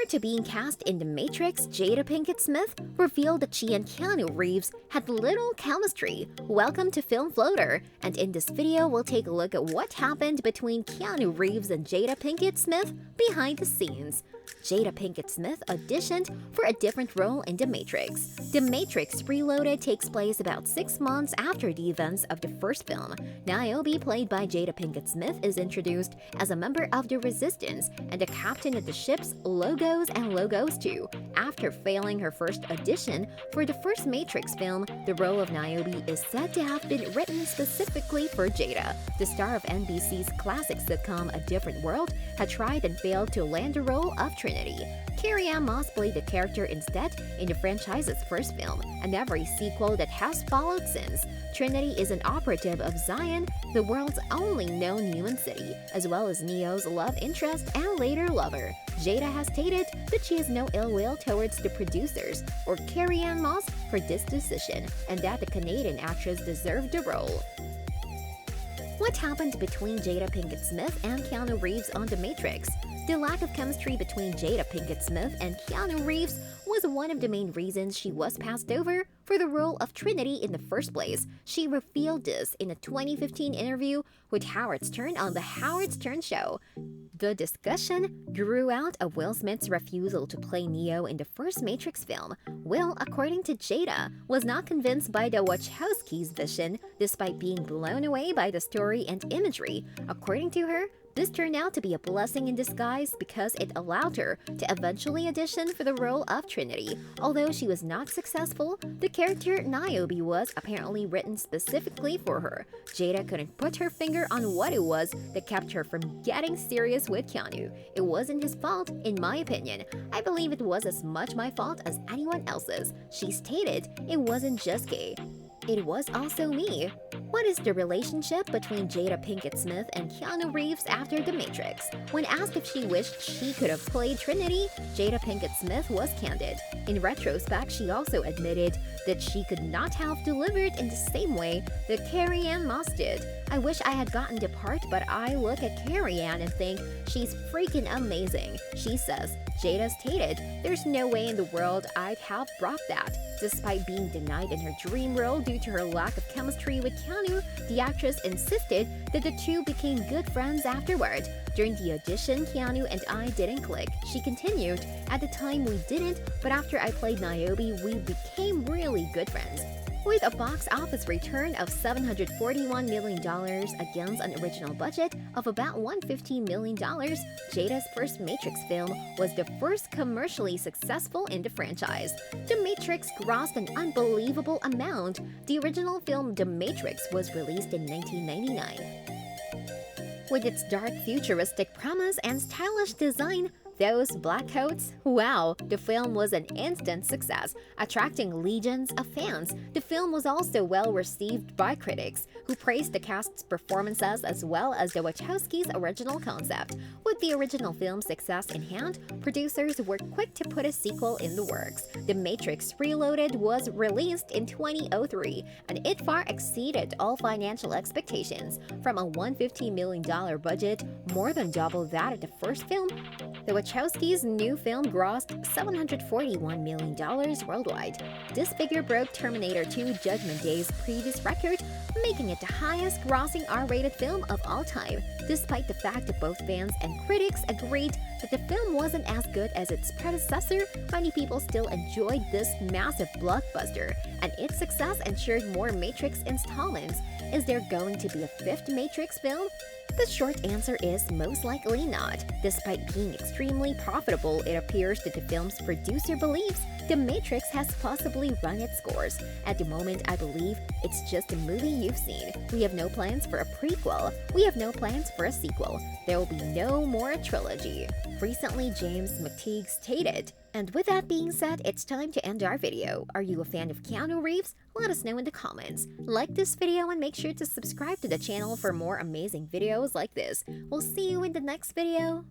Prior to being cast in The Matrix, Jada Pinkett Smith revealed that she and Keanu Reeves had little chemistry. Welcome to Film Floater, and in this video we'll take a look at what happened between Keanu Reeves and Jada Pinkett Smith behind the scenes. Jada Pinkett Smith auditioned for a different role in The Matrix. The Matrix Reloaded takes place about 6 months after the events of the first film. Niobe, played by Jada Pinkett Smith, is introduced as a member of the Resistance and the captain of the ships Logos and Logos 2. After failing her first audition for the first Matrix film, the role of Niobe is said to have been written specifically for Jada. The star of NBC's classic sitcom A Different World had tried and failed to land the role of Trinity. Carrie-Anne played the character instead in the franchise's first film, and every sequel that has followed since. Trinity is an operative of Zion, the world's only known human city, as well as Neo's love interest and later lover. Jada has stated that she has no ill will towards the producers or Carrie-Anne Moss for this decision, and that the Canadian actress deserved the role. What happened between Jada Pinkett Smith and Keanu Reeves on The Matrix? The lack of chemistry between Jada Pinkett Smith and Keanu Reeves was one of the main reasons she was passed over for the role of Trinity in the first place. She revealed this in a 2015 interview with Howard Stern on The Howard Stern Show. The discussion grew out of Will Smith's refusal to play Neo in the first Matrix film. Will, according to Jada, was not convinced by the Wachowskis' vision, despite being blown away by the story and imagery. According to her, this turned out to be a blessing in disguise because it allowed her to eventually audition for the role of Trinity. Although she was not successful, the character Niobe was apparently written specifically for her. Jada couldn't put her finger on what it was that kept her from getting serious with Keanu. It wasn't his fault, in my opinion. I believe it was as much my fault as anyone else's. She stated it wasn't just gay. It was also me. What is the relationship between Jada Pinkett Smith and Keanu Reeves after The Matrix? When asked if she wished she could have played Trinity, Jada Pinkett Smith was candid. In retrospect, she also admitted that she could not have delivered in the same way that Carrie-Anne Moss did. I wish I had gotten the part, but I look at Carrie-Anne and think she's freaking amazing, she says. Jada stated, "There's no way in the world I'd have brought that." Despite being denied in her dream role due to her lack of chemistry with Keanu, the actress insisted that the two became good friends afterward. During the audition, Keanu and I didn't click. She continued, "At the time we didn't, but after I played Niobe, we became really good friends." With a box office return of $741 million against an original budget of about $115 million, Jada's first Matrix film was the first commercially successful in the franchise. The Matrix grossed an unbelievable amount. The original film The Matrix was released in 1999. With its dark futuristic premise and stylish design, those black coats? Wow, the film was an instant success, attracting legions of fans. The film was also well received by critics, who praised the cast's performances as well as the Wachowskis' original concept. With the original film's success in hand, producers were quick to put a sequel in the works. The Matrix Reloaded was released in 2003, and it far exceeded all financial expectations. From a $115 million budget, more than double that of the first film, the Wachowskis' new film grossed $741 million worldwide. This figure broke Terminator 2 Judgment Day's previous record, making it the highest-grossing R-rated film of all time. Despite the fact that both fans and critics agreed that the film wasn't as good as its predecessor, many people still enjoyed this massive blockbuster, and its success ensured more Matrix installments. Is there going to be a fifth Matrix film? The short answer is most likely not. Despite being extremely profitable, it appears that the film's producer believes The Matrix has possibly run its course. At the moment, I believe it's just a movie you've seen. We have no plans for a prequel. We have no plans for a sequel. There will be no more trilogy. Recently, James McTeague stated. And with that being said, it's time to end our video. Are you a fan of Keanu Reeves? Let us know in the comments. Like this video and make sure to subscribe to the channel for more amazing videos like this. We'll see you in the next video.